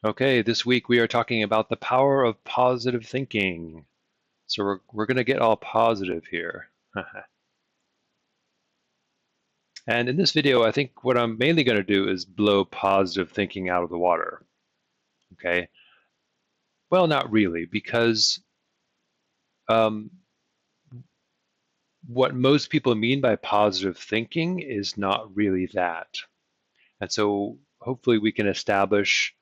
Okay, this week we are talking about the power of positive thinking. So we're going to get all positive here. And in this video, I think what I'm mainly going to do is blow positive thinking out of the water. Okay, well, not really, because um, what most people mean by positive thinking is not really that. And so hopefully we can establish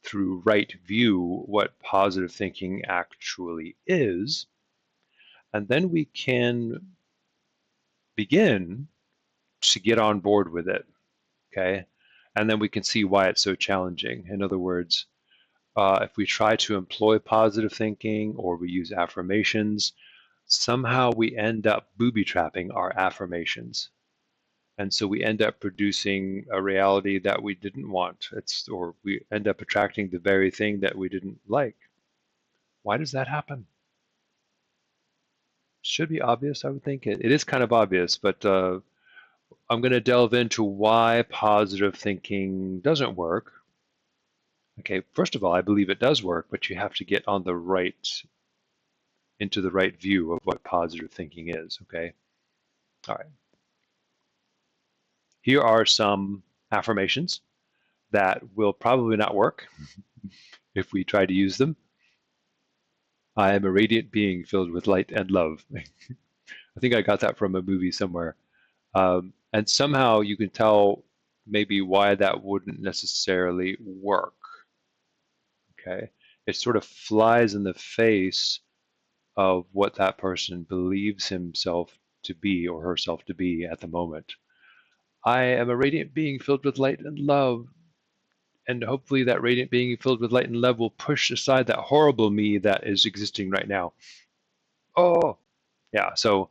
through right view what positive thinking actually is. And then we can begin to get on board with it, okay? And then we can see why it's so challenging. In other words, if we try to employ positive thinking or we use affirmations, somehow we end up booby-trapping our affirmations. And so we end up producing a reality that we didn't want. Or we end up attracting the very thing that we didn't like. Why does that happen? Should be obvious, I would think. It is kind of obvious, but I'm going to delve into why positive thinking doesn't work. Okay, first of all, I believe it does work, but you have to get on into the right view of what positive thinking is, okay? All right. Here are some affirmations that will probably not work if we try to use them. I am a radiant being filled with light and love. I think I got that from a movie somewhere. And somehow you can tell maybe why that wouldn't necessarily work. Okay, it sort of flies in the face of what that person believes himself to be or herself to be at the moment. I am a radiant being filled with light and love, and hopefully that radiant being filled with light and love will push aside that horrible me that is existing right now. Oh, yeah, so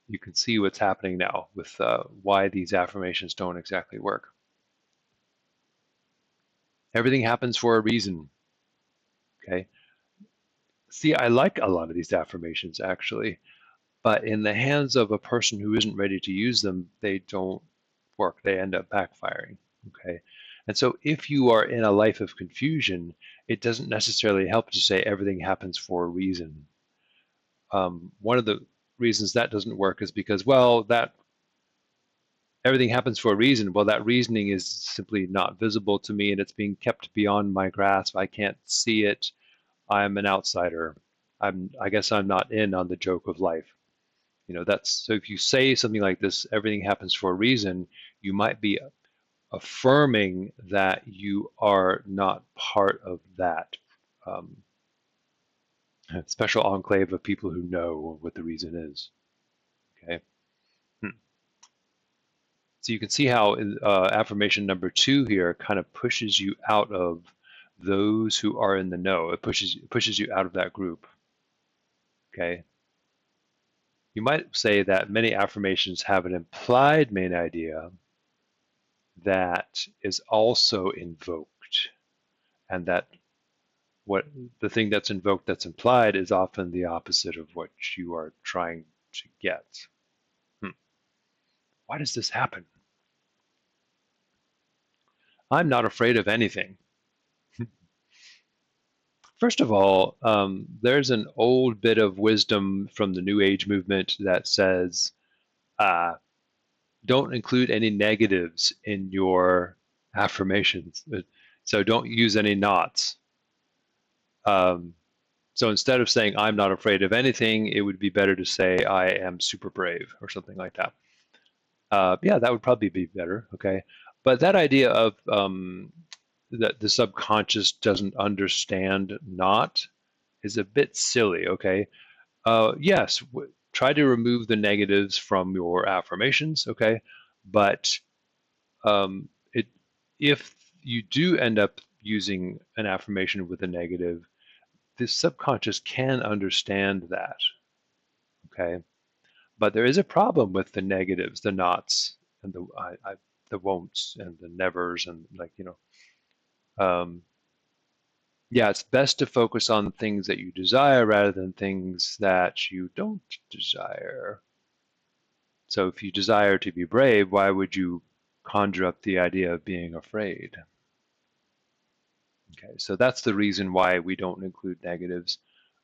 you can see what's happening now with why these affirmations don't exactly work. Everything happens for a reason, okay? See, I like a lot of these affirmations actually, but in the hands of a person who isn't ready to use them, they don't work. They end up backfiring, okay? And so if you are in a life of confusion, it doesn't necessarily help to say everything happens for a reason. One of the reasons that doesn't work is because, well, that everything happens for a reason. Well, that reasoning is simply not visible to me and it's being kept beyond my grasp. I can't see it. I'm an outsider. I guess I'm not in on the joke of life. You know, that's so if you say something like this, everything happens for a reason, you might be affirming that you are not part of that um, special enclave of people who know what the reason is. Okay. So you can see how affirmation number 2 here kind of pushes you out of those who are in the know. It pushes you out of that group. Okay. You might say that many affirmations have an implied main idea that is also invoked, and that what the thing that's invoked that's implied is often the opposite of what you are trying to get. Why does this happen? I'm not afraid of anything. First of all, there's an old bit of wisdom from the New Age movement that says, uh, don't include any negatives in your affirmations. So don't use any nots. Um, so instead of saying, I'm not afraid of anything, it would be better to say, I am super brave or something like that. Yeah, that would probably be better, okay? But that idea of that the subconscious doesn't understand not is a bit silly, okay? Yes, try to remove the negatives from your affirmations, okay? But um, it, if you do end up using an affirmation with a negative, the subconscious can understand that, okay? But there is a problem with the negatives, the nots, and the won'ts and the nevers, and like um, yeah, it's best to focus on things that you desire rather than things that you don't desire. So if you desire to be brave, why would you conjure up the idea of being afraid? Okay, so that's the reason why we don't include negatives,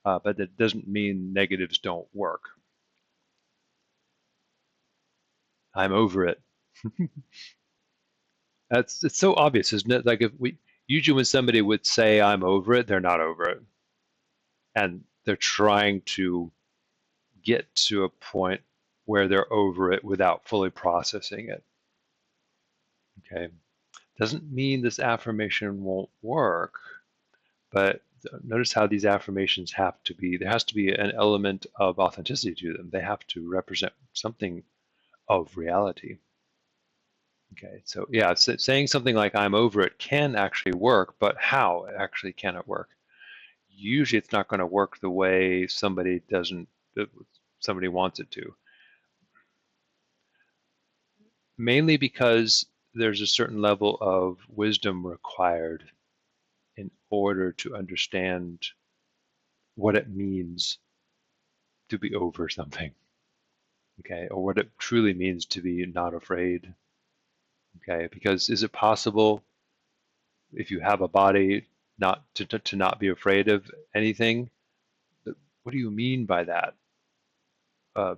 but that doesn't mean negatives don't work. I'm over it. It's so obvious, isn't it? Like if we usually when somebody would say I'm over it, they're not over it, and they're trying to get to a point where they're over it without fully processing it. Okay, doesn't mean this affirmation won't work, but notice how these affirmations have to be. There has to be an element of authenticity to them. They have to represent something of reality. Okay, so yeah, saying something like "I'm over it" can actually work, but how actually can it work? Usually, it's not going to work the way somebody wants it to. Mainly because there's a certain level of wisdom required in order to understand what it means to be over something, okay, or what it truly means to be not afraid, okay? Because is it possible if you have a body not to not be afraid of anything? What do you mean by that?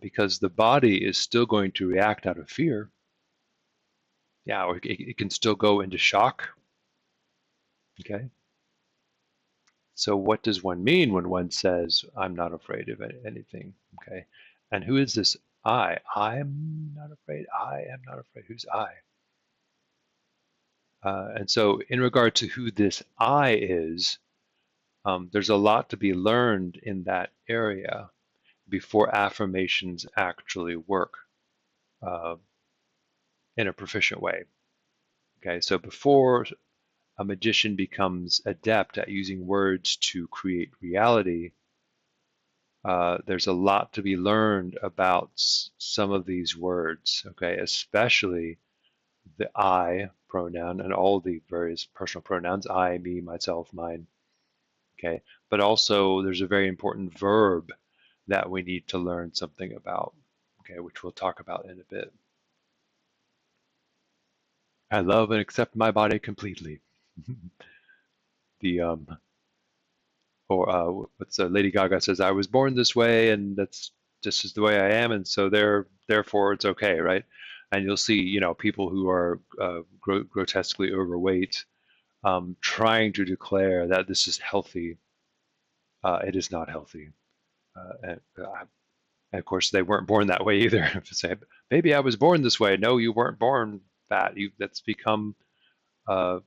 Because the body is still going to react out of fear. Yeah, or it can still go into shock. Okay. So what does one mean when one says, I'm not afraid of anything? Okay. And who is this I? I'm not afraid. I am not afraid. Who's I? And so in regard to who this I is, there's a lot to be learned in that area before affirmations actually work uh, in a proficient way. Okay, so before a magician becomes adept at using words to create reality, there's a lot to be learned about some of these words, okay, especially the I pronoun and all the various personal pronouns, I, me, myself, mine, okay, but also there's a very important verb that we need to learn something about, okay, which we'll talk about in a bit. I love and accept my body completely. the or what's Lady Gaga says, I was born this way, and that's just is the way I am, and so therefore it's okay, right? And you'll see, people who are grotesquely overweight trying to declare that this is healthy. It is not healthy, and of course they weren't born that way either. Say, maybe I was born this way. No, you weren't born fat. That's become uh,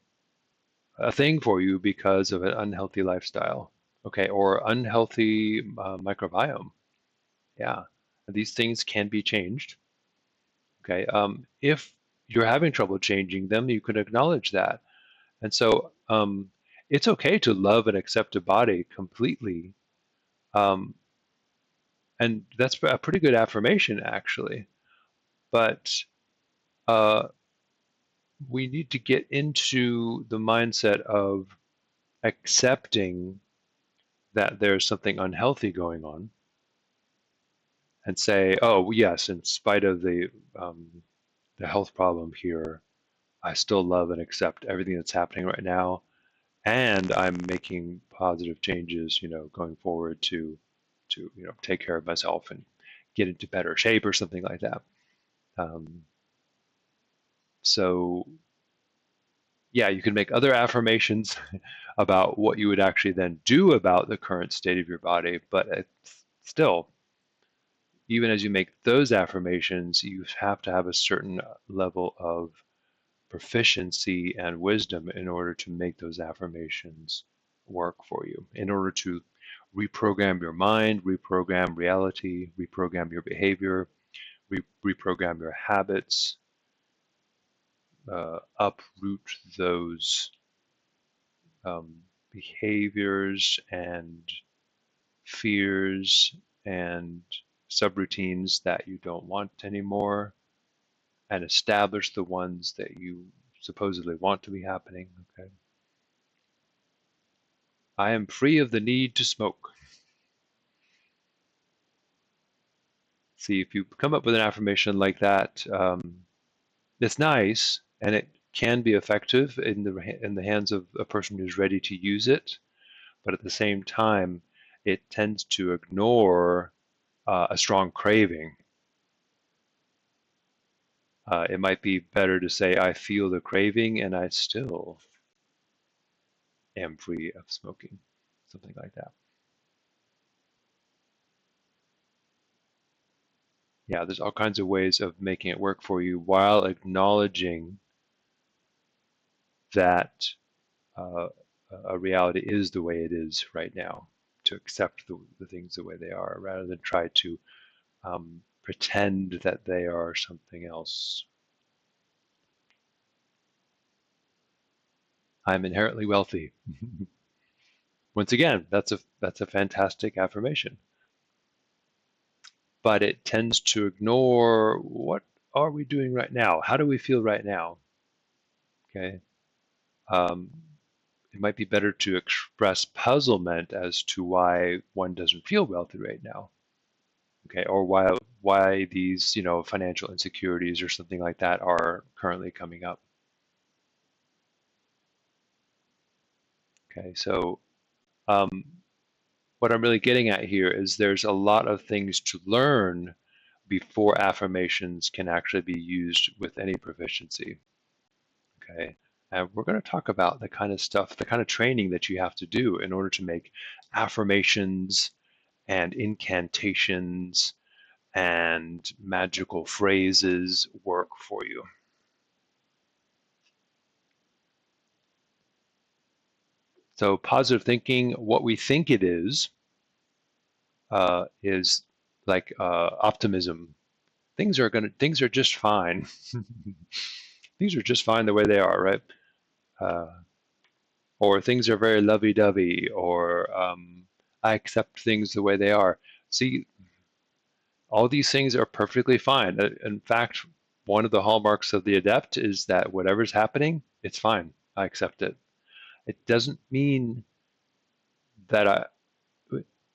a thing for you because of an unhealthy lifestyle, okay, or unhealthy microbiome. Yeah, these things can be changed. Okay, if you're having trouble changing them, you can acknowledge that, and so it's okay to love and accept a body completely, um, and that's a pretty good affirmation, actually. But uh, we need to get into the mindset of accepting that there's something unhealthy going on and say, oh, yes, in spite of the health problem here, I still love and accept everything that's happening right now, and I'm making positive changes, going forward to take care of myself and get into better shape or something like that. Um, so yeah, you can make other affirmations about what you would actually then do about the current state of your body, but it's still, even as you make those affirmations, you have to have a certain level of proficiency and wisdom in order to make those affirmations work for you, in order to reprogram your mind, reprogram reality, reprogram your behavior, reprogram your habits, uproot those behaviors and fears and subroutines that you don't want anymore, and establish the ones that you supposedly want to be happening. Okay. I am free of the need to smoke. See, if you come up with an affirmation like that, it's nice, and it can be effective in the hands of a person who's ready to use it, but at the same time, it tends to ignore a strong craving. It might be better to say, I feel the craving and I still am free of smoking, something like that. Yeah, there's all kinds of ways of making it work for you while acknowledging that uh, a reality is the way it is right now, to accept the things the way they are rather than try to pretend that they are something else. I'm inherently wealthy. Once again, that's a fantastic affirmation, but it tends to ignore what are we doing right now? How do we feel right now? Okay. Um, it might be better to express puzzlement as to why one doesn't feel wealthy right now. Okay, or why these financial insecurities or something like that are currently coming up. Okay, so um, what I'm really getting at here is there's a lot of things to learn before affirmations can actually be used with any proficiency. Okay, and we're going to talk about the kind of stuff, the kind of training that you have to do in order to make affirmations and incantations and magical phrases work for you. So positive thinking, what we think it is like optimism. Things are just fine. Things are just fine the way they are, right? Uh, or things are very lovey-dovey, or I accept things the way they are. See, all these things are perfectly fine. In fact, one of the hallmarks of the adept is that whatever's happening, it's fine. I accept it. It doesn't mean that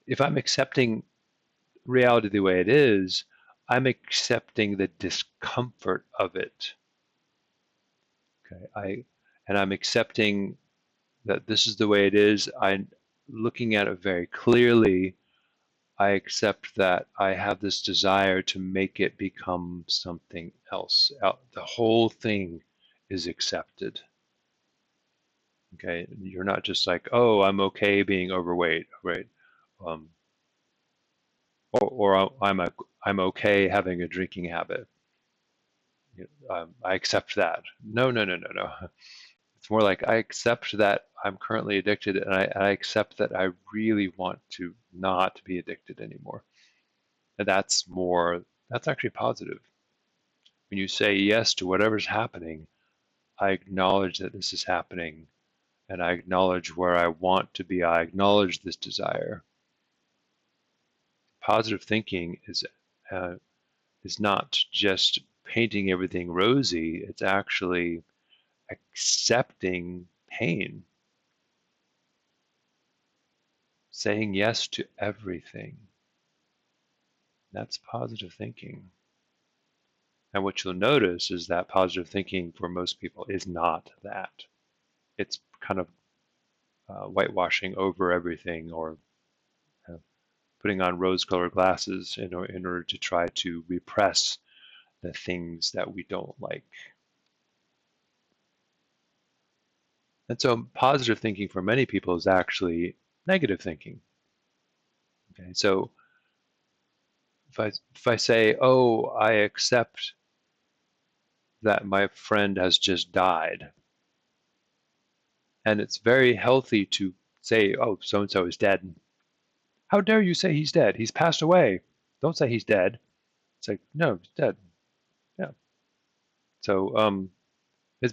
if I'm accepting reality the way it is, I'm accepting the discomfort of it. Okay, and I'm accepting that this is the way it is. I'm looking at it very clearly. I accept that I have this desire to make it become something else. The whole thing is accepted. Okay, you're not just like, oh, I'm okay being overweight, right? Um, or I'm okay having a drinking habit. I accept that. No, no, no, no, no. It's more like I accept that I'm currently addicted, and I accept that I really want to not be addicted anymore. And that's actually positive. When you say yes to whatever's happening, I acknowledge that this is happening, and I acknowledge where I want to be. I acknowledge this desire. Positive thinking is not just painting everything rosy. It's actually accepting pain, saying yes to everything. That's positive thinking. And what you'll notice is that positive thinking for most people is not that. It's kind of whitewashing over everything, or putting on rose-colored glasses in order to try to repress the things that we don't like. And so positive thinking for many people is actually negative thinking. Okay, so if I say, oh, I accept that my friend has just died, and it's very healthy to say, oh, so-and-so is dead. How dare you say he's dead? He's passed away. Don't say he's dead. It's like, no, he's dead. Yeah. So his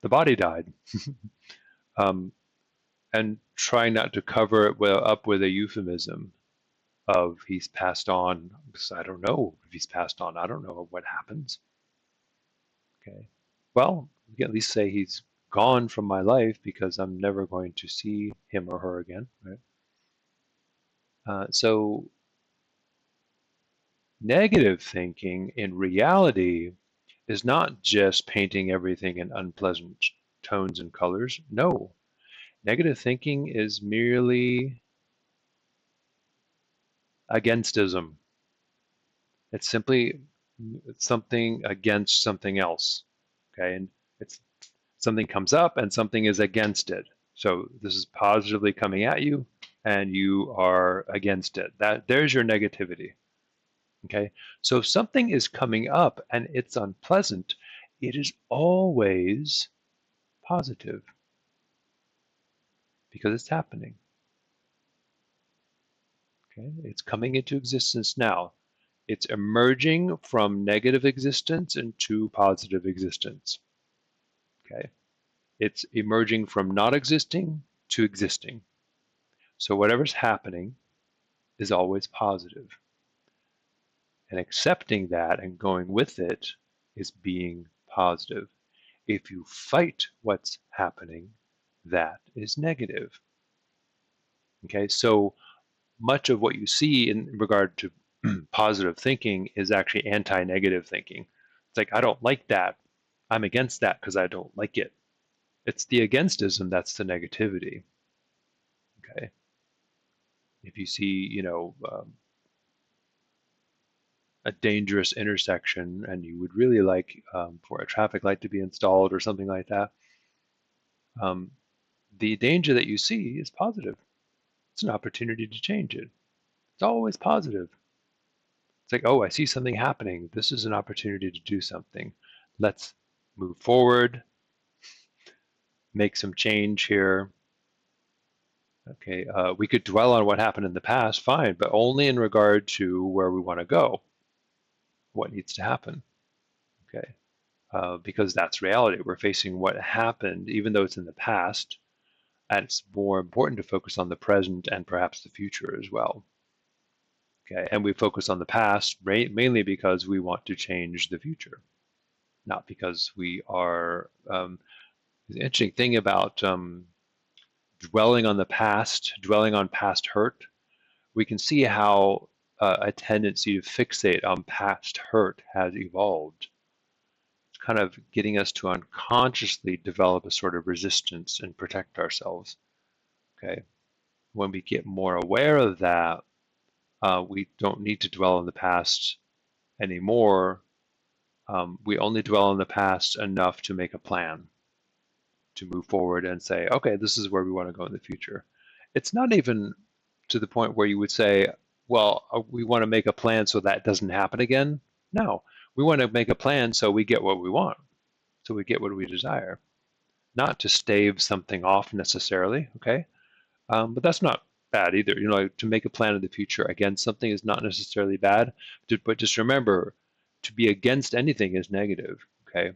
the body died. um, and trying not to cover it up with a euphemism of he's passed on, because I don't know if he's passed on. I don't know what happens. Okay. Well, we can at least say he's gone from my life because I'm never going to see him or her again, right? So negative thinking in reality is not just painting everything in unpleasant tones and colors. No, negative thinking is merely againstism. It's simply something against something else. Okay, and it's something comes up and something is against it. So this is positively coming at you and you are against it. There's your negativity. Okay, so if something is coming up and it's unpleasant, it is always positive because it's happening. Okay, it's coming into existence now. It's emerging from negative existence into positive existence. Okay, it's emerging from not existing to existing. So whatever's happening is always positive. And accepting that and going with it is being positive. If you fight what's happening, that is negative. Okay, so much of what you see in regard to positive thinking is actually anti-negative thinking. It's like, I don't like that. I'm against that because I don't like it. It's the againstism that's the negativity. Okay, if you see, a dangerous intersection and you would really like for a traffic light to be installed or something like that, um, the danger that you see is positive. It's an opportunity to change it. It's always positive. It's like, oh, I see something happening. This is an opportunity to do something. Let's move forward, make some change here. Okay, we could dwell on what happened in the past, fine, but only in regard to where we want to go, what needs to happen. Okay, because that's reality. We're facing what happened, even though it's in the past, and it's more important to focus on the present and perhaps the future as well. Okay, and we focus on the past mainly because we want to change the future, not because we are. The interesting thing about dwelling on the past, dwelling on past hurt, we can see how a tendency to fixate on past hurt has evolved. It's kind of getting us to unconsciously develop a sort of resistance and protect ourselves. Okay, when we get more aware of that, we don't need to dwell on the past anymore. We only dwell on the past enough to make a plan to move forward and say, okay, this is where we want to go in the future. It's not even to the point where you would say, well, we want to make a plan so that doesn't happen again. No, we want to make a plan so we get what we want, so we get what we desire, not to stave something off necessarily. Okay, but that's not bad either. To make a plan in the future against something is not necessarily bad. But just remember, to be against anything is negative. Okay,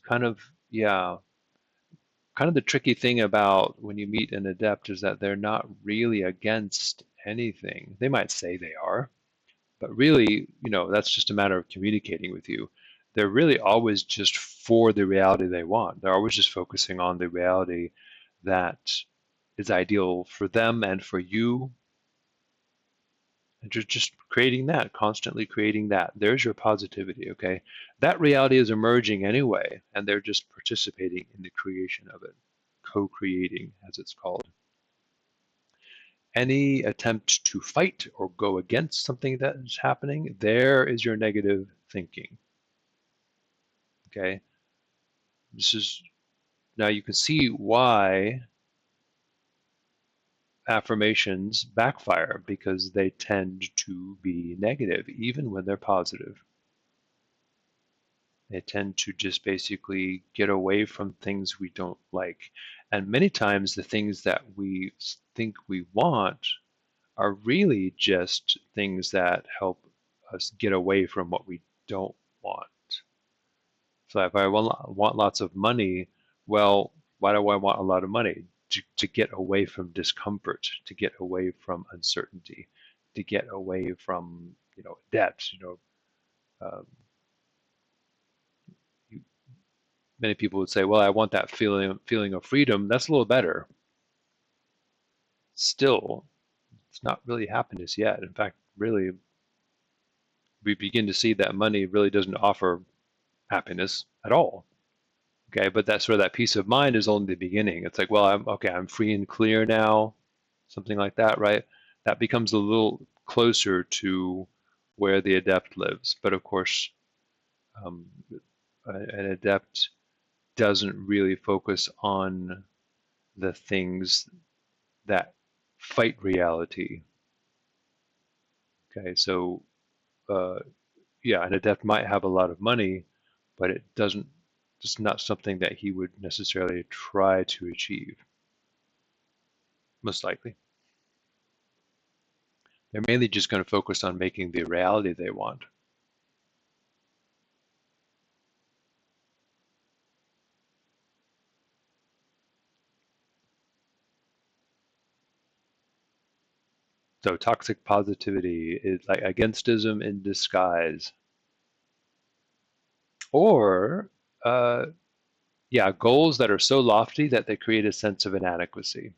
kind of, yeah. Kind of the tricky thing about when you meet an adept is that they're not really against anything. They might say they are, but really, that's just a matter of communicating with you. They're really always just for the reality they want. They're always just focusing on the reality that is ideal for them and for you. And just creating that, constantly creating that. There's your positivity, okay? That reality is emerging anyway, and they're just participating in the creation of it, co-creating, as it's called. Any attempt to fight or go against something that is happening, there is your negative thinking, okay? Now you can see why affirmations backfire, because they tend to be negative even when they're positive. They tend to just basically get away from things we don't like. And many times the things that we think we want are really just things that help us get away from what we don't want. So if I want lots of money, well, why do I want a lot of money? To get away from discomfort, to get away from uncertainty, to get away from debt. Um, Many people would say, well, I want that feeling of freedom. That's a little better. Still, it's not really happened as yet. In fact, really, we begin to see that money really doesn't offer happiness at all. Okay, but that's where that peace of mind is only the beginning. It's like, well, I'm free and clear now, something like that, right? That becomes a little closer to where the adept lives. But of course, um, an adept doesn't really focus on the things that fight reality. Okay, so uh, yeah, an adept might have a lot of money, but it doesn't. It's not something that he would necessarily try to achieve. Most likely, they're mainly just going to focus on making the reality they want. So toxic positivity is like againstism in disguise, or uh, yeah, goals that are so lofty that they create a sense of inadequacy.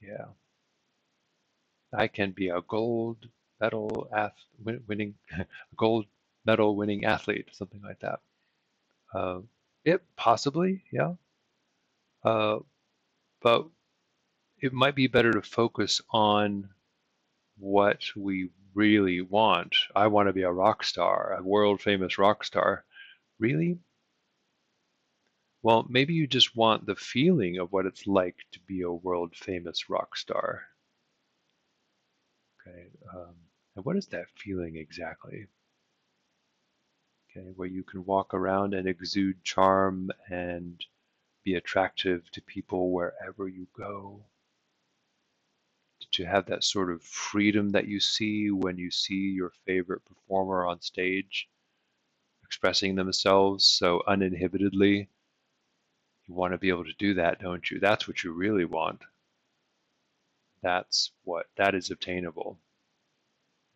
Yeah, I can be a gold medal winning, gold medal winning athlete, something like that. Uh, it possibly, yeah, uh, but it might be better to focus on what we really want. I want to be a rock star, a world famous rock star. Really? Well, maybe you just want the feeling of what it's like to be a world famous rock star. Okay. And what is that feeling exactly? Okay, where you can walk around and exude charm and be attractive to people wherever you go. To have that sort of freedom that you see when you see your favorite performer on stage expressing themselves so uninhibitedly. You want to be able to do that, don't you? That's what you really want. That is obtainable.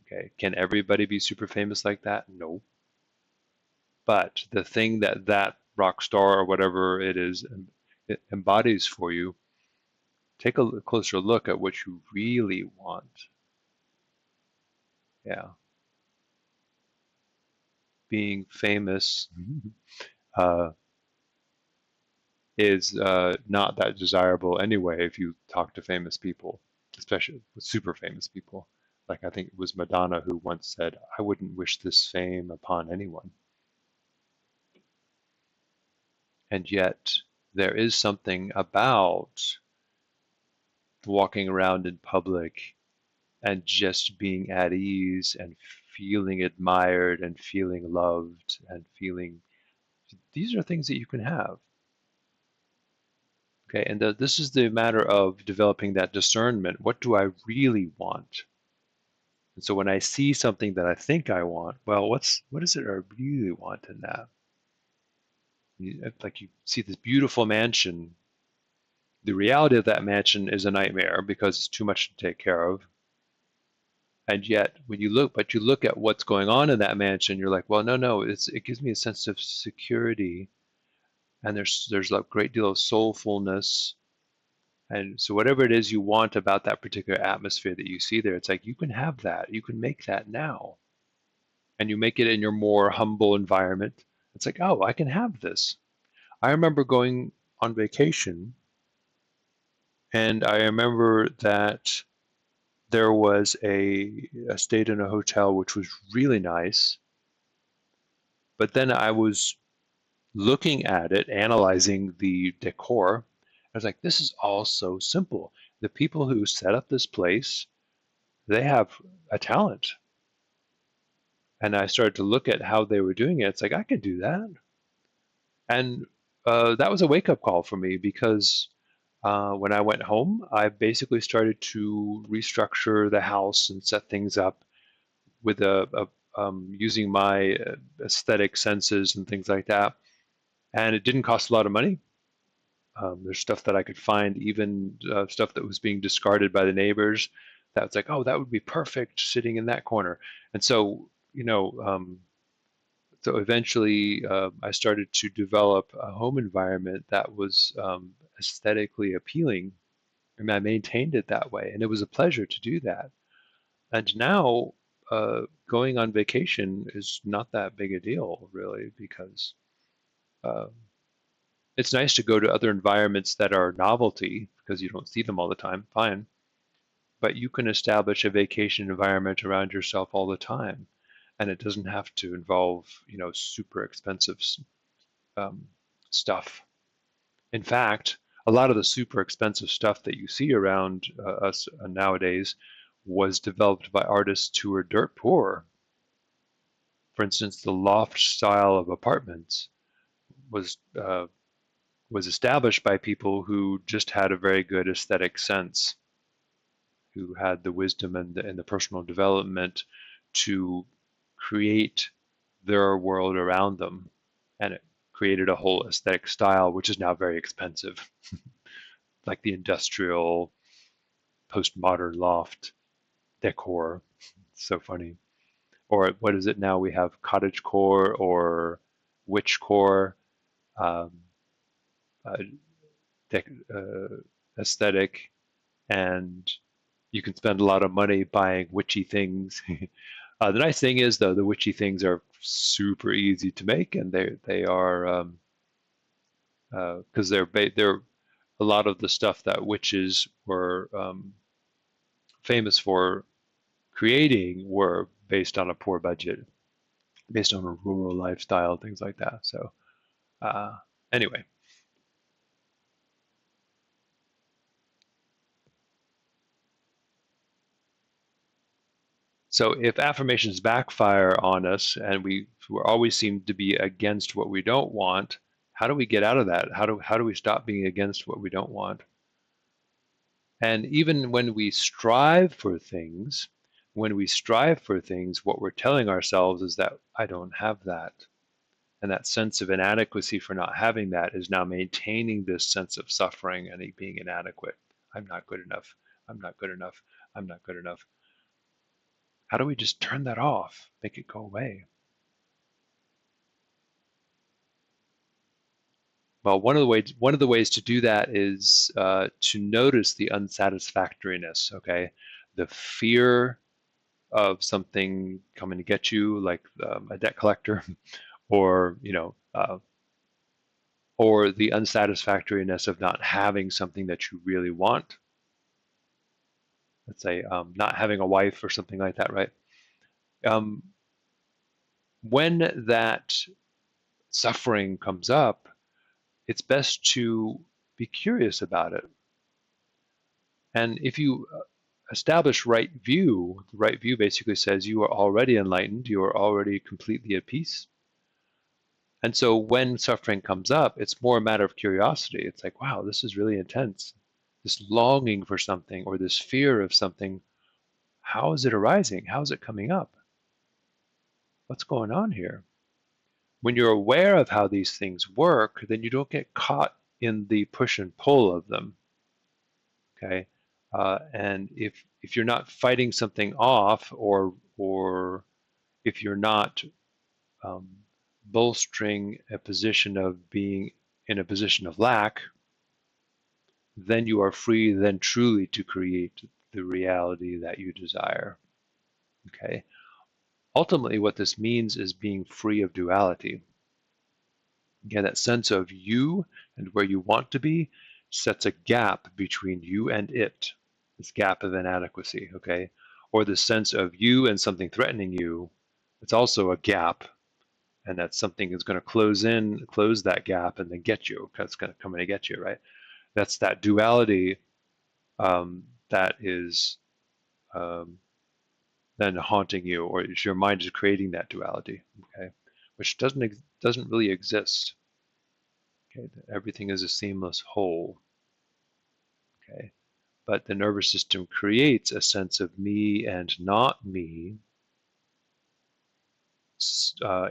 Okay. Can everybody be super famous like that? No. But the thing that rock star or whatever it is it embodies for you, take a closer look at what you really want. Yeah. Being famous uh, is not that desirable anyway if you talk to famous people, especially super famous people. Like I think it was Madonna who once said, I wouldn't wish this fame upon anyone. And yet there is something about walking around in public and just being at ease and feeling admired and feeling loved and feeling these are things that you can have. Okay, and this is the matter of developing that discernment. What do I really want? And so when I see something that I think I want, well, what is it I really want in that? Like you see this beautiful mansion. The reality of that mansion is a nightmare because it's too much to take care of. And yet, when you look at what's going on in that mansion, you're like, well, no, it gives me a sense of security, and there's a great deal of soulfulness. And so whatever it is you want about that particular atmosphere that you see there, it's like you can have that. You can make that now. And you make it in your more humble environment. It's like, oh, I can have this. I remember going on vacation, and I remember that there was I stayed in a hotel which was really nice, but then I was looking at it, analyzing the decor. I was like, this is all so simple. The people who set up this place, they have a talent. And I started to look at how they were doing it. It's like, I could do that. And that was a wake up call for me because when I went home, I basically started to restructure the house and set things up with using my aesthetic senses and things like that. And it didn't cost a lot of money. There's stuff that I could find, even stuff that was being discarded by the neighbors. That's like, oh, that would be perfect sitting in that corner. And so, so eventually I started to develop a home environment that was aesthetically appealing And I maintained it that way, and it was a pleasure to do that. And now, going on vacation is not that big a deal, really, because uh, it's nice to go to other environments that are novelty because you don't see them all the time. Fine, but you can establish a vacation environment around yourself all the time, and it doesn't have to involve, super expensive um, stuff. In fact, a lot of the super expensive stuff that you see around us nowadays was developed by artists who are dirt poor. For instance, the loft style of apartments was uh, was established by people who just had a very good aesthetic sense, who had the wisdom and the personal development to create their world around them, and it created a whole aesthetic style, which is now very expensive, like the industrial postmodern loft decor. It's so funny. Or what is it now? We have cottage core or witch core, um, uh, aesthetic, and you can spend a lot of money buying witchy things. The nice thing is, though, the witchy things are super easy to make, and they are because they're a lot of the stuff that witches were famous for creating were based on a poor budget, based on a rural lifestyle, things like that. So uh, anyway, so if affirmations backfire on us and we always seem to be against what we don't want, how do we get out of that? How do we stop being against what we don't want? And even when we strive for things, what we're telling ourselves is that I don't have that. And that sense of inadequacy for not having that is now maintaining this sense of suffering and being inadequate. I'm not good enough. I'm not good enough. I'm not good enough. How do we just turn that off, make it go away? Well, one of the ways to do that is to notice the unsatisfactoriness. Okay, the fear of something coming to get you, like a debt collector, or or the unsatisfactoriness of not having something that you really want. Let's say not having a wife or something like that, right? Um, when that suffering comes up, it's best to be curious about it. And if you establish the right view basically says you are already enlightened, you are already completely at peace. And so when suffering comes up, it's more a matter of curiosity. It's like, wow, this is really intense. This longing for something or this fear of something, how is it arising? How is it coming up? What's going on here? When you're aware of how these things work, then you don't get caught in the push and pull of them. Okay, and if you're not fighting something off, or if you're not um, bolstering a position of being in a position of lack, then you are free then truly to create the reality that you desire. Okay, ultimately what this means is being free of duality. Again, that sense of you and where you want to be sets a gap between you and it, this gap of inadequacy, okay? Or the sense of you and something threatening you, it's also a gap, and that something is going to close that gap, and then get you, because it's going to come in and get you, right? That's that duality that is um, then haunting you, or your mind is creating that duality, okay? Which doesn't really exist. Okay, everything is a seamless whole. Okay, but the nervous system creates a sense of me and not me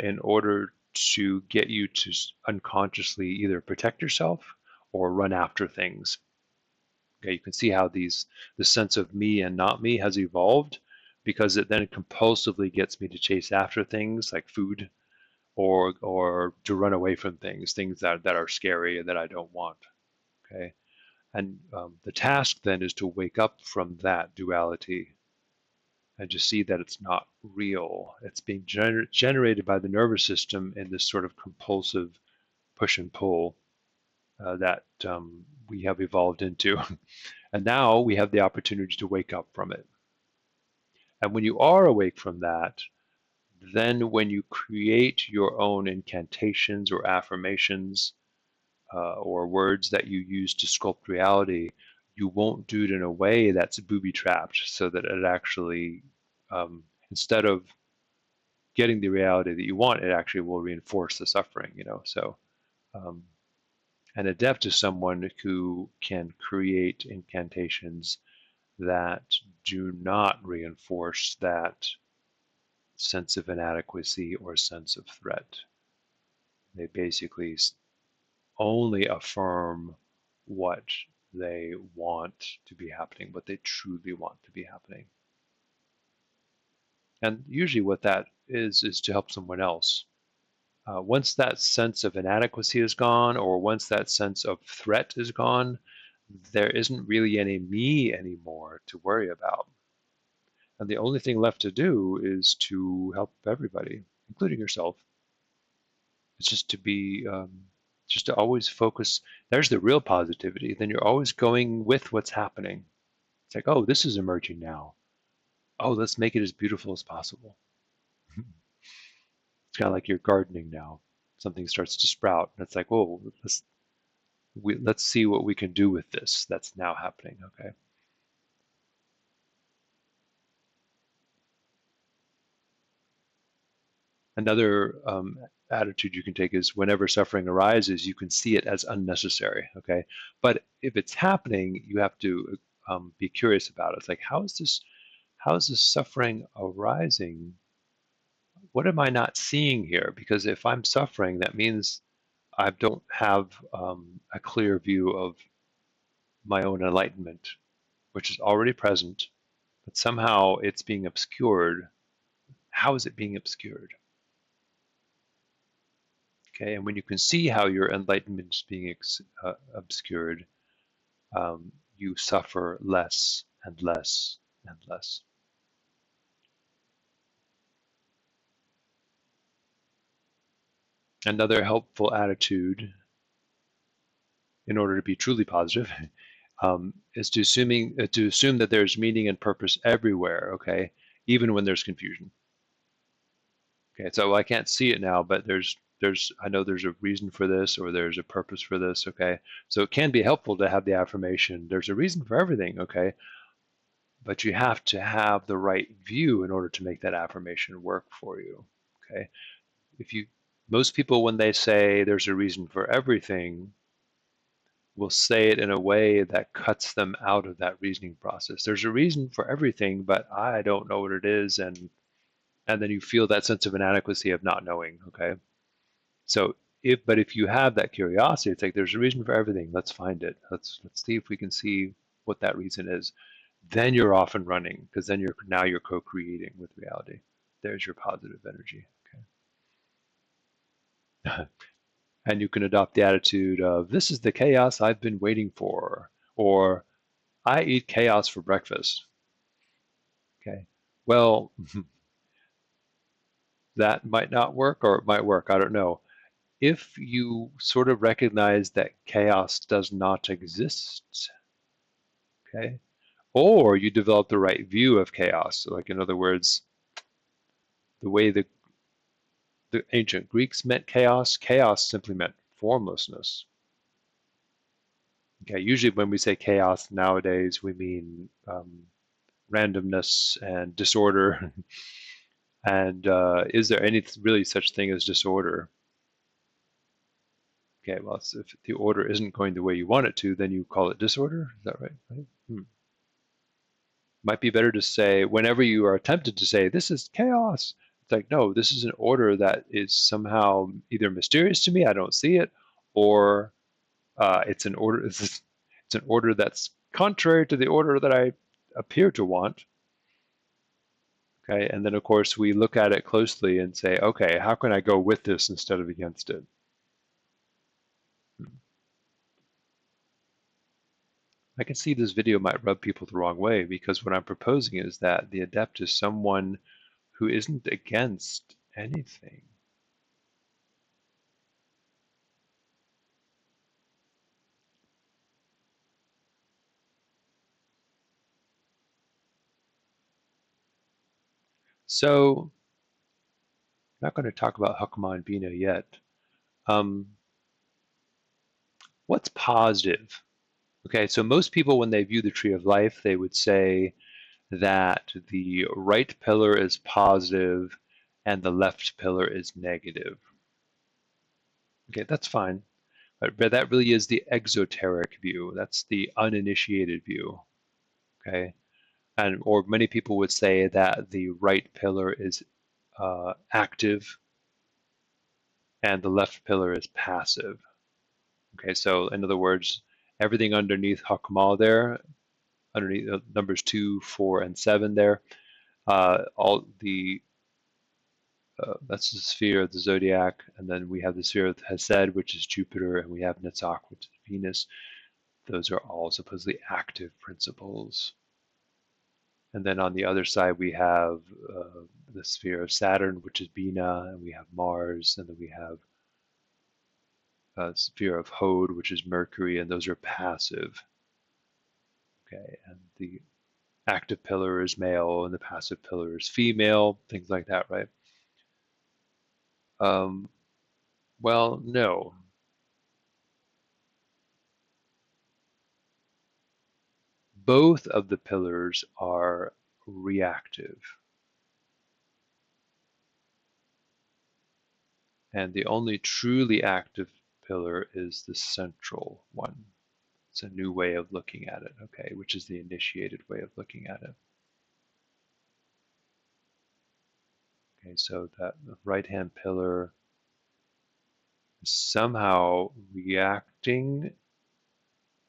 in order to get you to unconsciously either protect yourself or run after things. Okay, you can see how the sense of me and not me has evolved, because it then compulsively gets me to chase after things like food, or to run away from things that are scary and that I don't want. Okay, And the task then is to wake up from that duality and just see that it's not real. It's being generated by the nervous system in this sort of compulsive push and pull that we have evolved into. And now we have the opportunity to wake up from it. And when you are awake from that, then when you create your own incantations or affirmations or words that you use to sculpt reality, you won't do it in a way that's booby-trapped, so that it actually, instead of getting the reality that you want, it actually will reinforce the suffering, So um, an adept is someone who can create incantations that do not reinforce that sense of inadequacy or sense of threat. They basically only affirm what they want to be happening, what they truly want to be happening. And usually what that is to help someone else. Once that sense of inadequacy is gone, or once that sense of threat is gone, there isn't really any me anymore to worry about. And the only thing left to do is to help everybody, including yourself. It's just to be, just to always focus. There's the real positivity. Then you're always going with what's happening. It's like, oh, this is emerging now. Oh, let's make it as beautiful as possible. It's kind of like you're gardening now. Something starts to sprout, and it's like, whoa, let's see what we can do with this that's now happening. Okay. Another attitude you can take is whenever suffering arises, you can see it as unnecessary. Okay. But if it's happening, you have to be curious about it. It's like, how is this suffering arising? What am I not seeing here? Because if I'm suffering, that means I don't have a clear view of my own enlightenment, which is already present, but somehow it's being obscured. How is it being obscured? Okay, and when you can see how your enlightenment is being obscured, you suffer less and less and less. Another helpful attitude, in order to be truly positive, is to assume that there's meaning and purpose everywhere. Okay, even when there's confusion. Okay, so I can't see it now, but I know there's a reason for this, or there's a purpose for this. Okay, so it can be helpful to have the affirmation. There's a reason for everything. Okay, but you have to have the right view in order to make that affirmation work for you. Okay, most people, when they say there's a reason for everything, will say it in a way that cuts them out of that reasoning process. There's a reason for everything, but I don't know what it is, and then you feel that sense of inadequacy of not knowing. Okay, so if you have that curiosity, it's like there's a reason for everything. Let's find it. Let's see if we can see what that reason is. Then you're off and running, because then you're co-creating with reality. There's your positive energy. Okay. And you can adopt the attitude of, this is the chaos I've been waiting for, or I eat chaos for breakfast. Okay. Well, that might not work, or it might work. I don't know. If you sort of recognize that chaos does not exist, okay, or you develop the right view of chaos, like in other words, the way the ancient Greeks meant chaos, chaos simply meant formlessness. Okay, usually when we say chaos nowadays, we mean randomness and disorder. And is there any really such thing as disorder? Okay, well, if the order isn't going the way you want it to, then you call it disorder. Is that right? Might be better to say, whenever you are tempted to say, this is chaos, it's like, no, this is an order that is somehow either mysterious to me, I don't see it, or it's an order. It's an order that's contrary to the order that I appear to want. Okay, and then of course we look at it closely and say, okay, how can I go with this instead of against it? I can see this video might rub people the wrong way, because what I'm proposing is that the adept is someone who isn't against anything. So I'm not going to talk about Hakma and Bina yet. What's positive? Okay, so most people, when they view the tree of life, they would say that the right pillar is positive and the left pillar is negative. Okay, that's fine. But that really is the exoteric view. That's the uninitiated view. Okay, and or many people would say that the right pillar is active and the left pillar is passive. Okay, so in other words, everything underneath Hakmal there, underneath numbers 2, 4, and 7 there, all the that's the sphere of the zodiac, and then we have the sphere of Hesed, which is Jupiter, and we have Netzach, which is Venus. Those are all supposedly active principles. And then on the other side, we have the sphere of Saturn, which is Bina, and we have Mars, and then we have sphere of Hod, which is Mercury, and those are passive. Okay, and the active pillar is male, and the passive pillar is female, things like that, right? Well, no. Both of the pillars are reactive. And the only truly active pillar is the central one. It's a new way of looking at it, okay, which is the initiated way of looking at it. Okay, so that right-hand pillar is somehow reacting.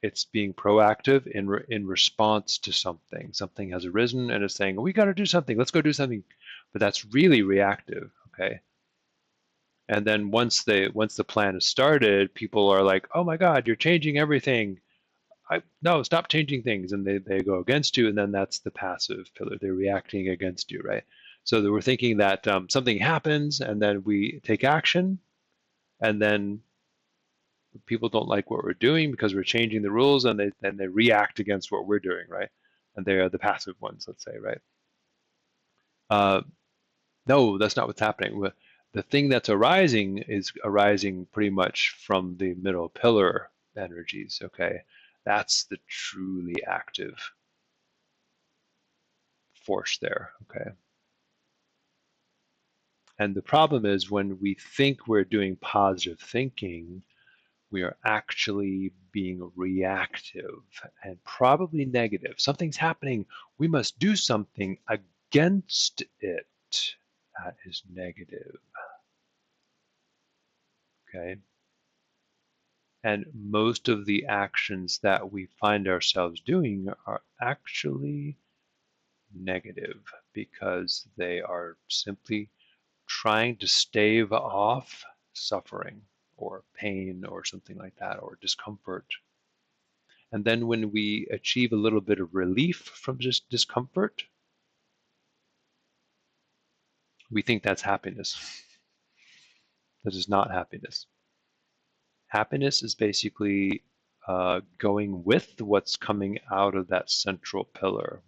It's being proactive in response to something. Something has arisen and it's saying, we got to do something. Let's go do something. But that's really reactive, okay? And then once the plan is started, people are like, oh my God, you're changing everything. No, stop changing things, and they go against you, and then that's the passive pillar. They're reacting against you, right? So we're thinking that something happens, and then we take action, and then people don't like what we're doing because we're changing the rules, and they react against what we're doing, right? And they are the passive ones, let's say, right? No, that's not what's happening. The thing that's arising is arising pretty much from the middle pillar energies, okay? That's the truly active force there, okay? And the problem is when we think we're doing positive thinking, we are actually being reactive and probably negative. Something's happening. We must do something against it. That is negative, okay? And most of the actions that we find ourselves doing are actually negative because they are simply trying to stave off suffering or pain or something like that, or discomfort. And then when we achieve a little bit of relief from just discomfort, we think that's happiness. That is not happiness. Happiness is basically going with what's coming out of that central pillar.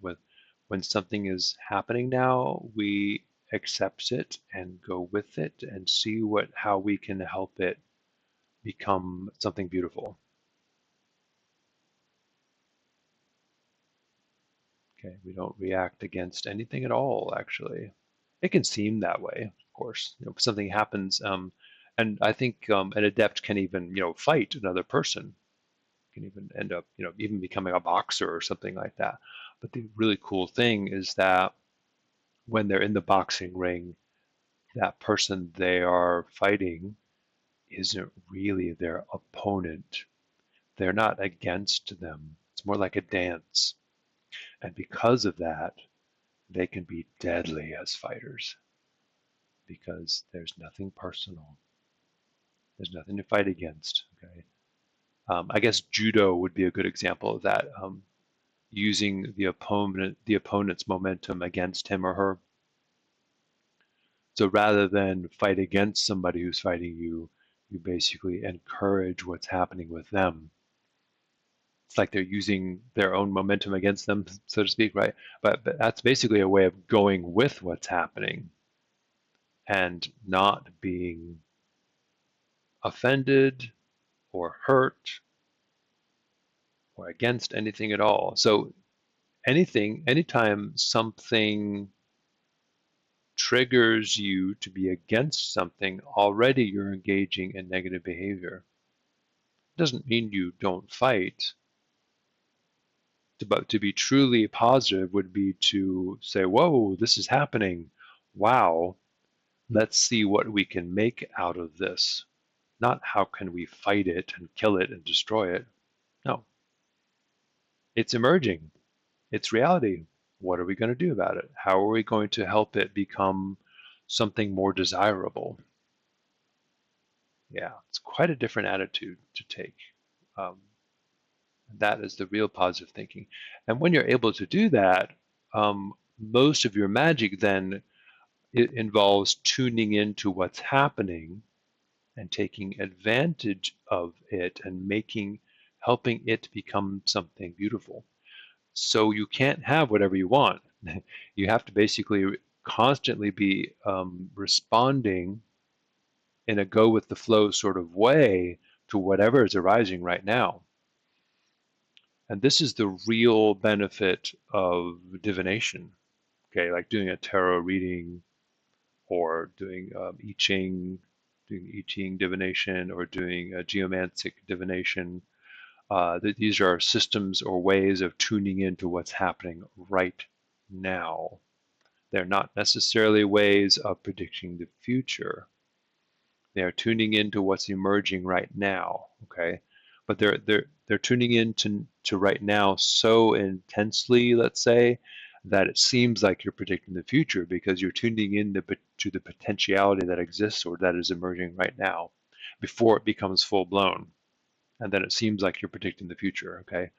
When something is happening now, we accept it and go with it and see how we can help it become something beautiful. Okay, we don't react against anything at all, actually. It can seem that way, of course. If something happens, and I think an adept can even, fight another person, can even end up, even becoming a boxer or something like that. But the really cool thing is that when they're in the boxing ring, that person they are fighting isn't really their opponent. They're not against them. It's more like a dance. And because of that, they can be deadly as fighters because there's nothing personal. There's nothing to fight against, okay? I guess judo would be a good example of that. Using the opponent's momentum against him or her. So rather than fight against somebody who's fighting you, you basically encourage what's happening with them. It's like they're using their own momentum against them, so to speak, right? But that's basically a way of going with what's happening and not being offended or hurt or against anything at all. So anytime something triggers you to be against something, already you're engaging in negative behavior. It doesn't mean you don't fight, but to be truly positive would be to say, whoa, this is happening. Wow, let's see what we can make out of this. Not how can we fight it and kill it and destroy it. No, it's emerging. It's reality. What are we going to do about it? How are we going to help it become something more desirable? Yeah, it's quite a different attitude to take. Um, that is the real positive thinking. And when you're able to do that, most of your magic then it involves tuning into what's happening and taking advantage of it and helping it become something beautiful. So you can't have whatever you want. You have to basically constantly be responding in a go with the flow sort of way to whatever is arising right now. And this is the real benefit of divination. Okay, like doing a tarot reading or doing doing I Ching divination or doing a geomantic divination. These are systems or ways of tuning into what's happening right now. They're not necessarily ways of predicting the future. They are tuning into what's emerging right now. Okay, but they're tuning into right now so intensely, let's say, that it seems like you're predicting the future because you're tuning in to the potentiality that exists or that is emerging right now before it becomes full blown, and then it seems like you're predicting the future. Okay,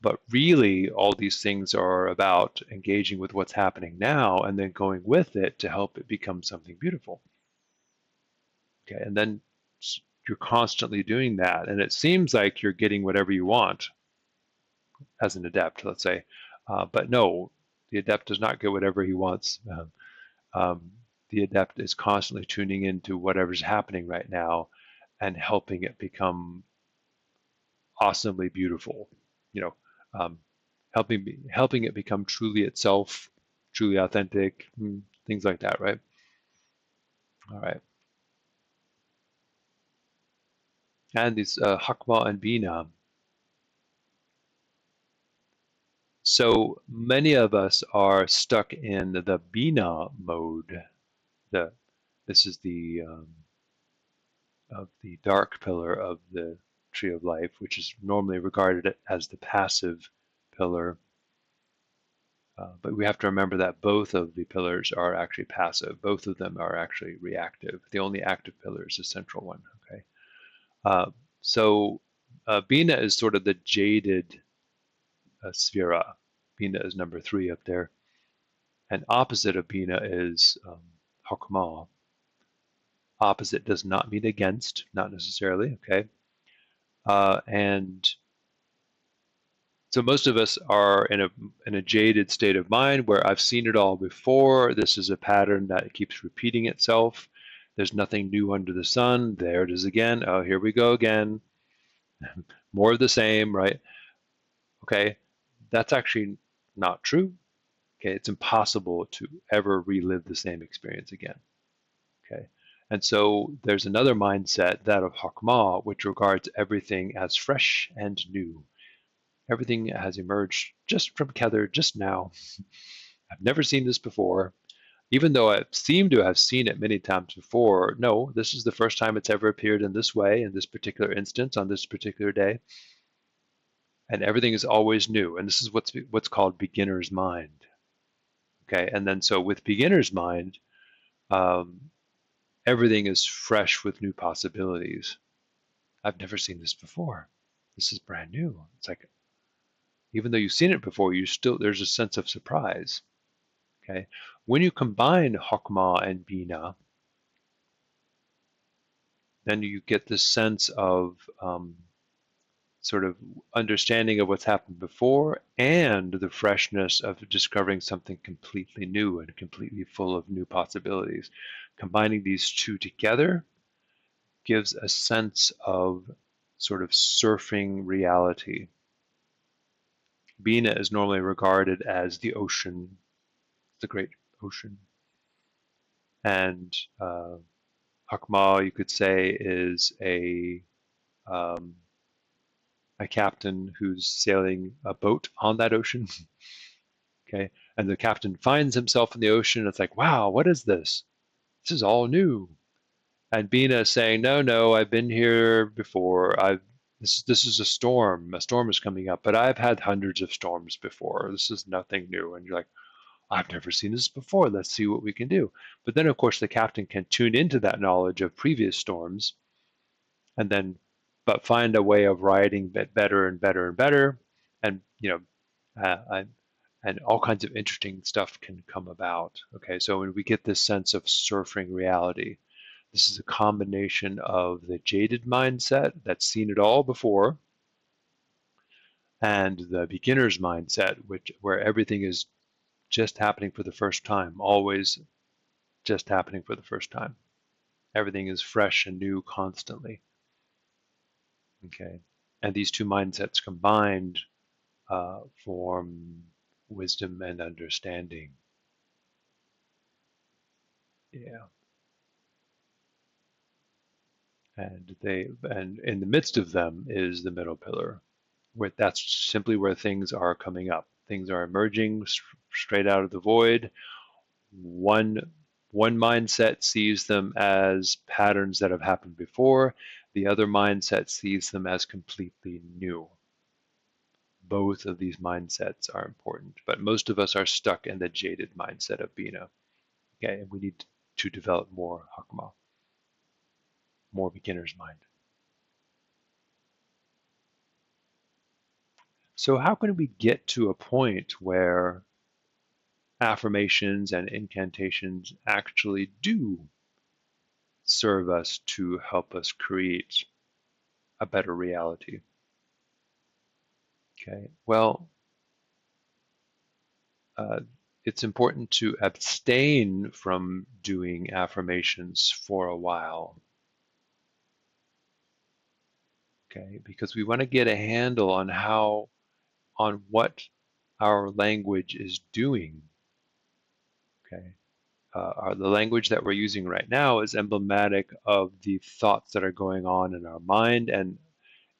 but really all these things are about engaging with what's happening now and then going with it to help it become something beautiful. Okay, and then you're constantly doing that, and it seems like you're getting whatever you want as an adept, let's say, but no, the adept does not get whatever he wants. The adept is constantly tuning into whatever's happening right now and helping it become awesomely beautiful. You know, um, helping it become truly itself, truly authentic, things like that, right? All right. And these Hakma and Bina. So many of us are stuck in the Bina mode. The This is the of the dark pillar of the tree of life, which is normally regarded as the passive pillar. But we have to remember that both of the pillars are actually passive. Both of them are actually reactive. The only active pillar is the central one. Okay, uh, so Bina is sort of the jaded sphera. Bina is number 3 up there, and opposite of Bina is Hokmah. Opposite does not mean against, not necessarily. Okay, and so most of us are in a jaded state of mind where I've seen it all before. This is a pattern that keeps repeating itself. There's nothing new under the sun. There it is again. Oh, here we go again. More of the same, right? Okay, that's actually not true. Okay, it's impossible to ever relive the same experience again. Okay, and so there's another mindset, that of Hakma, which regards everything as fresh and new. Everything has emerged just from Kether just now. I've never seen this before. Even though I seem to have seen it many times before, no, this is the first time it's ever appeared in this way, in this particular instance, on this particular day. And everything is always new. And this is what's called beginner's mind. Okay, and then so with beginner's mind, um, everything is fresh with new possibilities. I've never seen this before. This is brand new. It's like, even though you've seen it before, there's a sense of surprise. Okay, when you combine Hokmah and Bina, then you get this sense of sort of understanding of what's happened before and the freshness of discovering something completely new and completely full of new possibilities. Combining these two together gives a sense of sort of surfing reality. Bina is normally regarded as the ocean, the great ocean. And Hokmah, you could say, is um, a captain who's sailing a boat on that ocean. Okay, and the captain finds himself in the ocean. It's like, wow, what is this? This is all new. And Bina is saying, no, no, I've been here before. This is a storm. A storm is coming up, but I've had hundreds of storms before. This is nothing new. And you're like, I've never seen this before. Let's see what we can do. But then, of course, the captain can tune into that knowledge of previous storms, and then, but find a way of riding better and better and better, and and all kinds of interesting stuff can come about. Okay, so when we get this sense of surfing reality, this is a combination of the jaded mindset that's seen it all before, and the beginner's mindset, where everything is just happening for the first time, always just happening for the first time. Everything is fresh and new constantly. Okay, and these two mindsets combined form wisdom and understanding. Yeah, and in the midst of them is the middle pillar, where that's simply where things are coming up. Things are emerging straight out of the void. One mindset sees them as patterns that have happened before. The other mindset sees them as completely new. Both of these mindsets are important, but most of us are stuck in the jaded mindset of Bina. Okay, and we need to develop more Hokmah, more beginner's mind. So how can we get to a point where affirmations and incantations actually do serve us to help us create a better reality? Okay, well, uh, it's important to abstain from doing affirmations for a while. Okay, because we want to get a handle on what our language is doing. Okay, the language that we're using right now is emblematic of the thoughts that are going on in our mind, and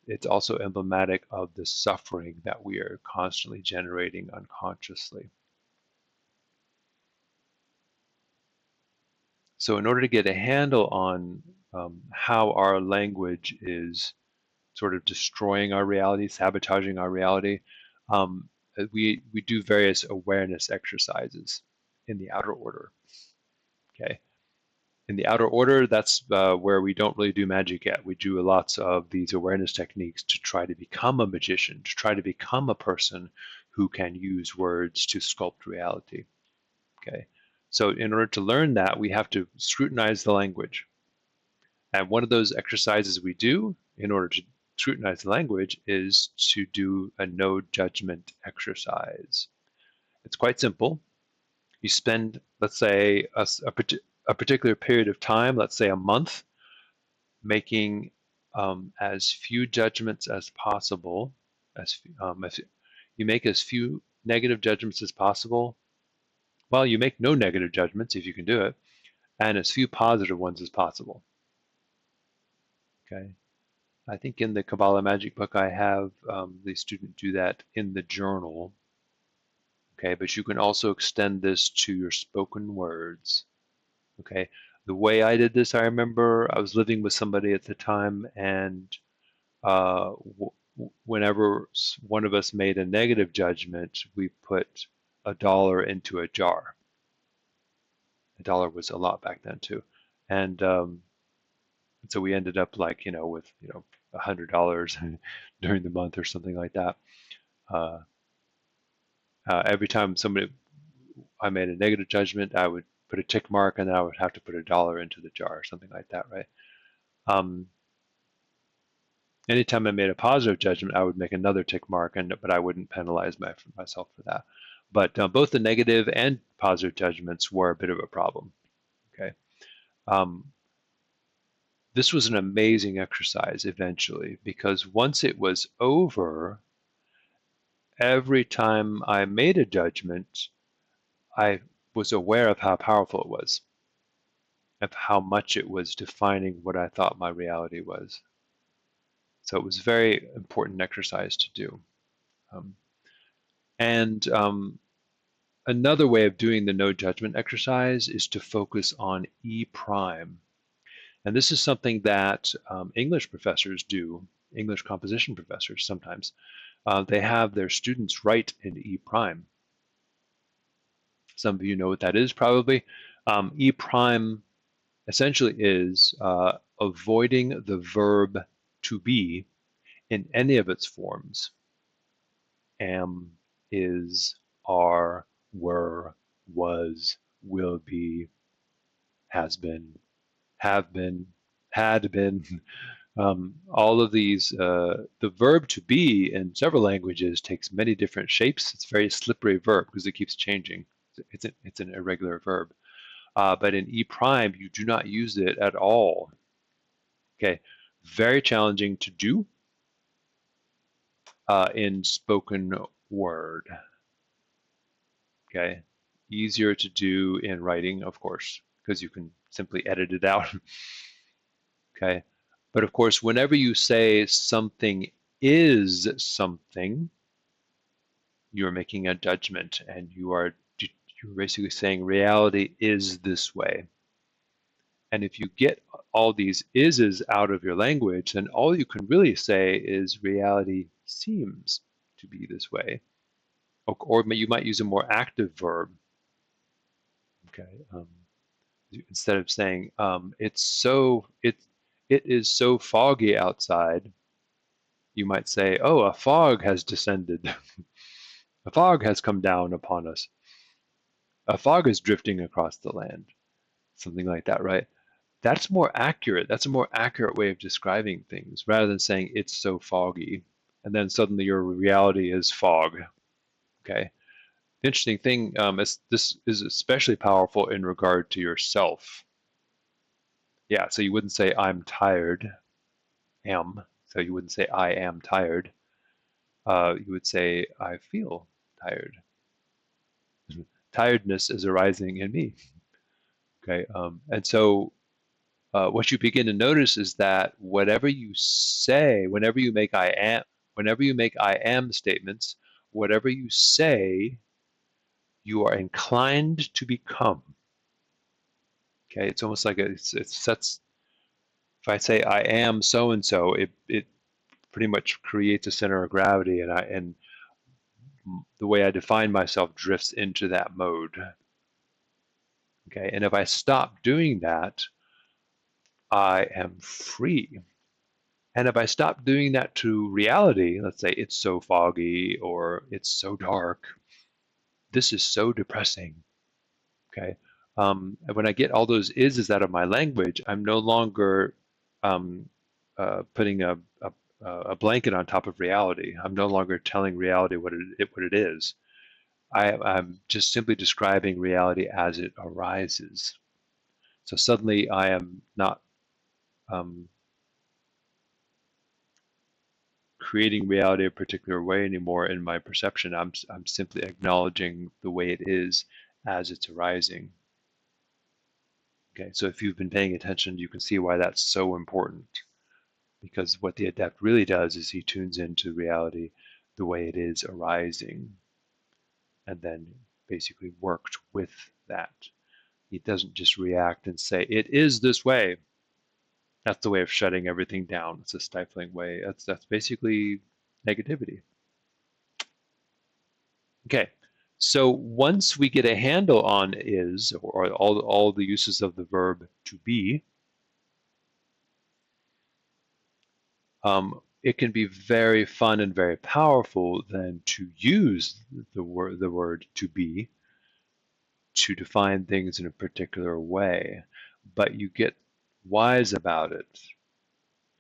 it's also emblematic of the suffering that we are constantly generating unconsciously. So in order to get a handle on how our language is sort of destroying our reality, sabotaging our reality, we do various awareness exercises in the outer order. Okay, in the outer order, that's where we don't really do magic yet. We do lots of these awareness techniques to try to become a magician, to try to become a person who can use words to sculpt reality. Okay, so in order to learn that, we have to scrutinize the language. And one of those exercises we do in order to scrutinize the language is to do a no judgment exercise. It's quite simple. You spend, let's say, a particular period of time, let's say a month, making as few judgments as possible. If you make as few negative judgments as possible, well, you make no negative judgments if you can do it, and as few positive ones as possible. Okay. I think in the Kabbalah Magic book I have the student do that in the journal. Okay, but you can also extend this to your spoken words. Okay, the way I did this, I remember I was living with somebody at the time, and uh, whenever one of us made a negative judgment, we put $1 into a jar. $1 was a lot back then too, and so we ended up like, with, $100 during the month or something like that. Uh, every time I made a negative judgment, I would put a tick mark, and then I would have to put $1 into the jar or something like that, right? Anytime I made a positive judgment, I would make another tick mark, but I wouldn't penalize myself for that. But both the negative and positive judgments were a bit of a problem. Okay. This was an amazing exercise eventually, because once it was over, every time I made a judgment, I was aware of how powerful it was, of how much it was defining what I thought my reality was. So it was a very important exercise to do. And another way of doing the no judgment exercise is to focus on E prime. And this is something that English professors do, English composition professors sometimes. They have their students write in E prime. Some of you know what that is probably. E prime essentially is avoiding the verb to be in any of its forms. Am, is, are, were, was, will be, has been, have been, had been. All of these, the verb to be in several languages takes many different shapes. It's a very slippery verb because it keeps changing. It's an irregular verb. But in E prime, you do not use it at all. Okay, very challenging to do in spoken word. Okay, easier to do in writing, of course, because you can simply edit it out. Okay, but of course, whenever you say something is something, you're making a judgment, and you're basically saying reality is this way. And if you get all these is's out of your language, then all you can really say is reality seems to be this way. Or you might use a more active verb. Okay, instead of saying it is so foggy outside, you might say, oh, a fog has descended. A fog has come down upon us. A fog is drifting across the land. Something like that, right? That's more accurate. That's a more accurate way of describing things rather than saying it's so foggy and then suddenly your reality is fog. Okay. The interesting thing is this is especially powerful in regard to yourself. Yeah, so you wouldn't say I'm tired, am. So you wouldn't say I am tired. You would say I feel tired. Tiredness is arising in me. Okay, and so what you begin to notice is that whatever you say, whenever you make I am statements, whatever you say, you are inclined to become. Okay, it's almost like it sets. If I say I am so and so, it pretty much creates a center of gravity, and the way I define myself drifts into that mode. Okay, and if I stop doing that, I am free. And if I stop doing that to reality, let's say it's so foggy or it's so dark, this is so depressing. Okay, and when I get all those is out of my language, I'm no longer putting a blanket on top of reality. I'm no longer telling reality what it is. I'm just simply describing reality as it arises. So suddenly I am not creating reality a particular way anymore in my perception. I'm simply acknowledging the way it is as it's arising. Okay, so if you've been paying attention, you can see why that's so important. Because what the adept really does is he tunes into reality the way it is arising, and then basically worked with that. He doesn't just react and say, it is this way. That's the way of shutting everything down. It's a stifling way. That's basically negativity. Okay, so once we get a handle on is, or all the uses of the verb to be, it can be very fun and very powerful then to use the word to be to define things in a particular way, but you get wise about it.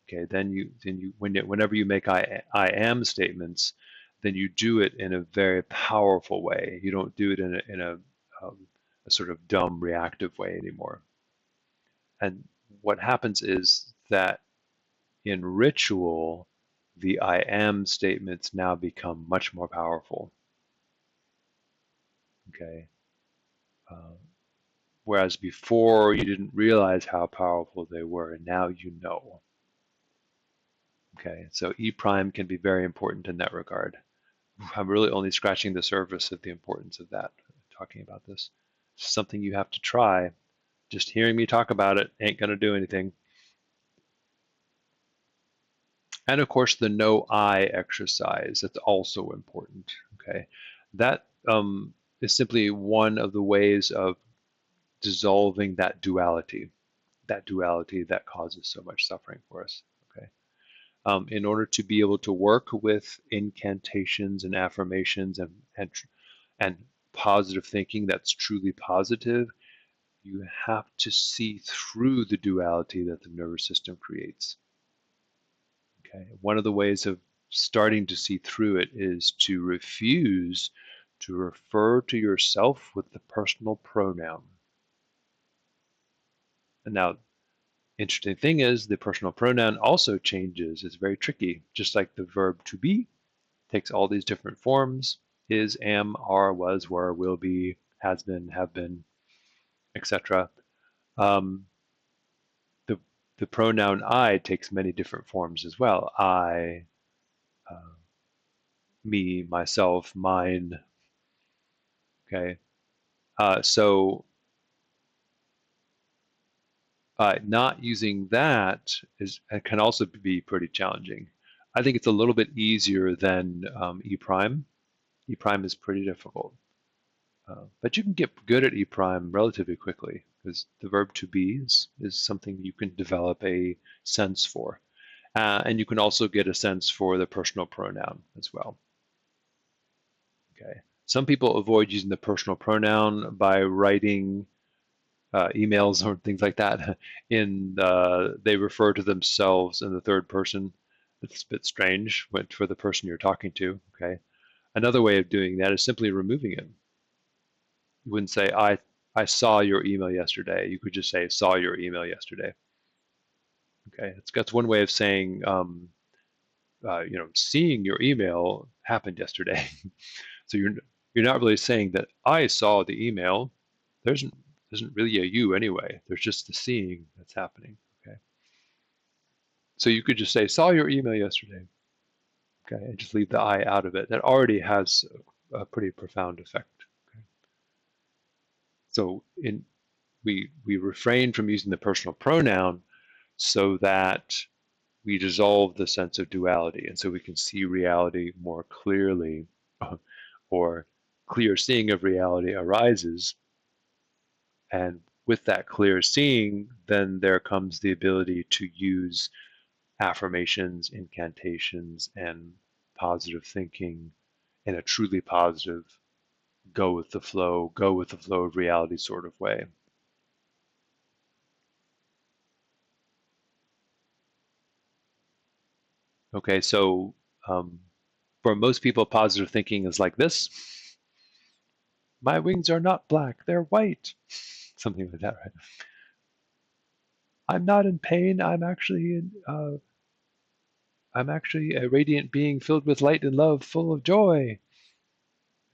Okay, whenever you make I am statements, then you do it in a very powerful way. You don't do it a sort of dumb reactive way anymore. And what happens is that in ritual, the I am statements now become much more powerful. Okay. Uh, Whereas before you didn't realize how powerful they were, and now you know. Okay, so E prime can be very important in that regard. I'm really only scratching the surface of the importance of that, talking about this. It's something you have to try. Just hearing me talk about it ain't going to do anything. And of course, the no I exercise, that's also important. Okay, that is simply one of the ways of dissolving that duality that causes so much suffering for us. Okay, in order to be able to work with incantations and affirmations and positive thinking that's truly positive, you have to see through the duality that the nervous system creates. Okay, one of the ways of starting to see through it is to refuse to refer to yourself with the personal pronoun. And now, interesting thing is the personal pronoun also changes. It's very tricky, just like the verb to be takes all these different forms: is, am, are, was, were, will be, has been, have been, etc. Um, the the pronoun I takes many different forms as well. I, uh, me, myself, mine. Okay, so not using that can also be pretty challenging. I think it's a little bit easier than E prime. E prime is pretty difficult. But you can get good at E prime relatively quickly because the verb to be is something you can develop a sense for. And you can also get a sense for the personal pronoun as well. Okay. Some people avoid using the personal pronoun by writing emails or things like that. They refer to themselves in the third person. It's a bit strange for the person you're talking to. Okay. Another way of doing that is simply removing it. You wouldn't say, I saw your email yesterday. You could just say, saw your email yesterday. Okay, that's one way of saying, seeing your email happened yesterday. So you're not really saying that I saw the email. There isn't really a you anyway. There's just the seeing that's happening. Okay, so you could just say, saw your email yesterday. Okay, and just leave the I out of it. That already has a pretty profound effect. Okay? So we refrain from using the personal pronoun so that we dissolve the sense of duality, and so we can see reality more clearly, or clear seeing of reality arises. And with that clear seeing, then there comes the ability to use affirmations, incantations, and positive thinking in a truly positive, go with the flow of reality sort of way. Okay, so for most people, positive thinking is like this: my wings are not black, they're white. Something like that, right? I'm not in pain. I'm actually a radiant being filled with light and love, full of joy.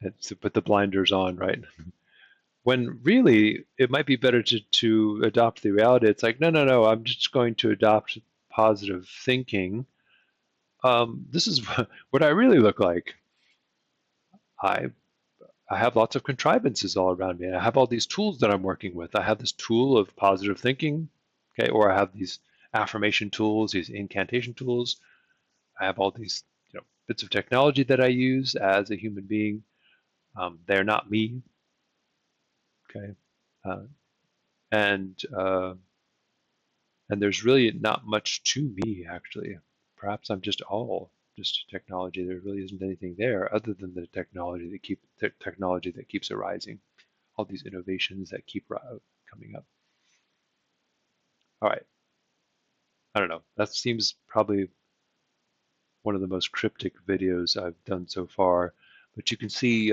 It's to put the blinders on, right? When really it might be better to adopt the reality. It's like, no, no, no, I'm just going to adopt positive thinking. This is what I really look like. I I have lots of contrivances all around me. I have all these tools that I'm working with. I have this tool of positive thinking, okay, or I have these affirmation tools, these incantation tools. I have all these, bits of technology that I use as a human being. They're not me, okay, uh, and uh, and there's really not much to me actually. perhaps I'm just all just technology. There really isn't anything there other than the technology that keeps arising, all these innovations that keep coming up. All right, I don't know. That seems probably one of the most cryptic videos I've done so far, but you can see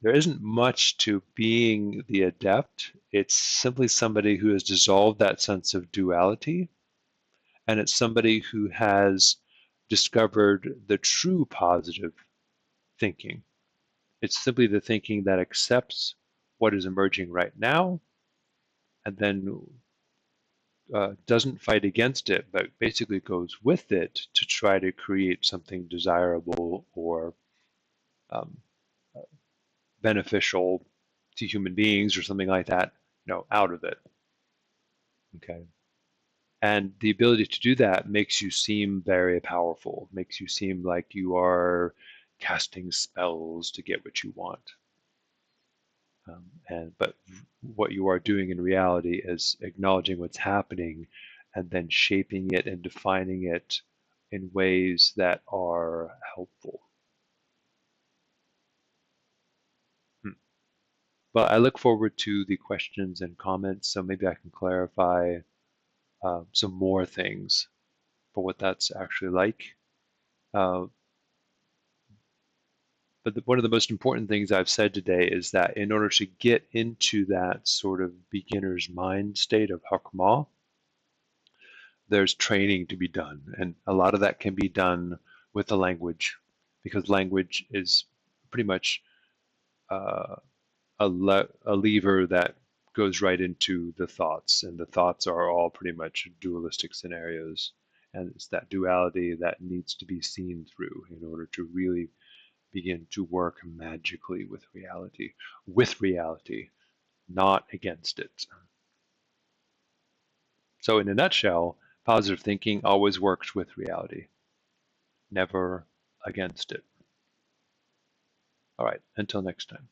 there isn't much to being the adept. It's simply somebody who has dissolved that sense of duality, and it's somebody who has discovered the true positive thinking. It's simply the thinking that accepts what is emerging right now and then doesn't fight against it, but basically goes with it to try to create something desirable or um, beneficial to human beings or something like that, out of it. Okay. And the ability to do that makes you seem very powerful, makes you seem like you are casting spells to get what you want. But what you are doing in reality is acknowledging what's happening and then shaping it and defining it in ways that are helpful. Well, I look forward to the questions and comments, so maybe I can clarify some more things for what that's actually like. Uh, but one of the most important things I've said today is that in order to get into that sort of beginner's mind state of Hakma, there's training to be done. And a lot of that can be done with the language, because language is pretty much uh, a lever that goes right into the thoughts, and the thoughts are all pretty much dualistic scenarios. And it's that duality that needs to be seen through in order to really begin to work magically with reality, not against it. So, in a nutshell, positive thinking always works with reality, never against it. All right, until next time.